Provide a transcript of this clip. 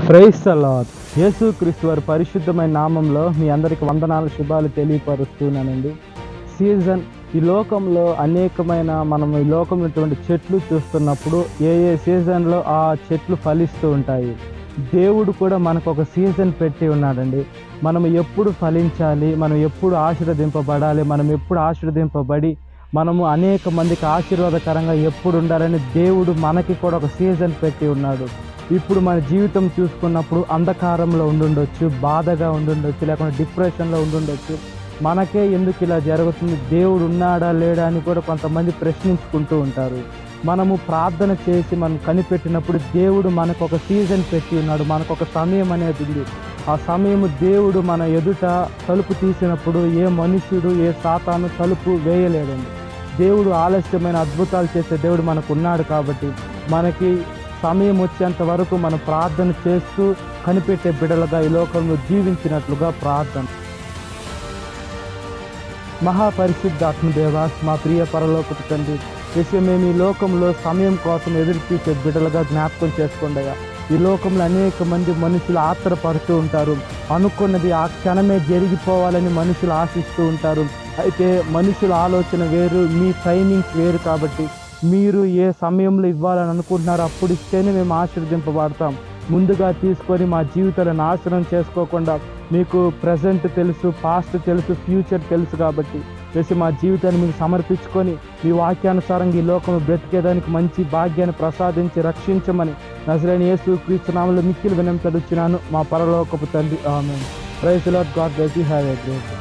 Praise the lord. యేసుక్రీస్తు వారి పరిశుద్ధమైన నామంలో మీ అందరికి వందనాలు, శుభాలు తెలియపరుస్తున్నానండి. సీజన్ ఈ లోకంలో అనేకమైన మనం ఈ లోకంలో ఇటువంటి చెట్లు చూస్తున్నప్పుడు ఏ సీజన్లో ఆ చెట్లు ఫలిస్తూ ఉంటాయి. దేవుడు కూడా మనకు ఒక సీజన్ పెట్టి ఉన్నాడండి. మనం ఎప్పుడు ఫలించాలి, మనం ఎప్పుడు ఆశీర్వదింపబడాలి, మనం ఎప్పుడు ఆశీర్వదింపబడి మనము అనేక మందికి ఆశీర్వాదకరంగా ఎప్పుడు ఉండాలని దేవుడు మనకి కూడా ఒక సీజన్ పెట్టి ఉన్నాడు. ఇప్పుడు మన జీవితం చూసుకున్నప్పుడు అంధకారంలో ఉండుండొచ్చు, బాధగా ఉండుండొచ్చు, లేకుంటే డిప్రెషన్లో ఉండుండొచ్చు. మనకే ఎందుకు ఇలా జరుగుతుంది, దేవుడు ఉన్నాడా లేడా అని కూడా కొంతమంది ప్రశ్నించుకుంటూ ఉంటారు. మనము ప్రార్థన చేసి మనం కనిపెట్టినప్పుడు దేవుడు మనకు ఒక సీజన్ పెట్టి ఉన్నాడు, మనకు ఒక సమయం అనేది ఉంది. ఆ సమయము దేవుడు మన ఎదుట తలుపు తీసినప్పుడు ఏ మనుష్యుడు ఏ సాతాను తలుపు వేయలేడండి. దేవుడు ఆలస్యమైన అద్భుతాలు చేసే దేవుడు మనకు ఉన్నాడు. కాబట్టి మనకి సమయం వచ్చేంత వరకు మనం ప్రార్థన చేస్తూ కనిపెట్టే బిడ్డలుగా ఈ లోకంలో జీవించినట్లుగా ప్రార్థన. మహాపరిశుద్ధాత్మదేవ, మా ప్రియ పరలోకపు తండ్రి, మేము ఈ లోకంలో సమయం కోసం ఎదురు చూసే బిడ్డలుగా జ్ఞాపకం చేసుకోండి అయ్యా. ఈ లోకంలో అనేక మంది మనుషులు ఆత్రపడుతూ ఉంటారు. అనుకున్నది ఆ క్షణమే జరిగిపోవాలని మనుషులు ఆశిస్తూ ఉంటారు. అయితే మనుషుల ఆలోచన వేరు, మీ టైమింగ్స్ వేరు. కాబట్టి మీరు ఏ సమయంలో ఇవ్వాలని అనుకుంటున్నారో అప్పుడు ఇస్తేనే మేము ఆశీర్వదింపబడతాం. ముందుగా తీసుకొని మా జీవితాలను నాశనం చేసుకోకుండా, మీకు ప్రజెంట్ తెలుసు, పాస్ట్ తెలుసు, ఫ్యూచర్ తెలుసు. కాబట్టి వేసి మా జీవితాన్ని మీకు సమర్పించుకొని మీ వాక్యానుసారంగా ఈ లోకంలో బ్రతికేదానికి మంచి భాగ్యాన్ని ప్రసాదించి రక్షించమని నజరేయుడైన యేసుక్రీస్తు నామములో మిక్కిలి వినమ్రతతో అడుగుచున్నాను మా పరలోకపు తండ్రి. Amen. Praise the Lord. God bless you. Have a great day.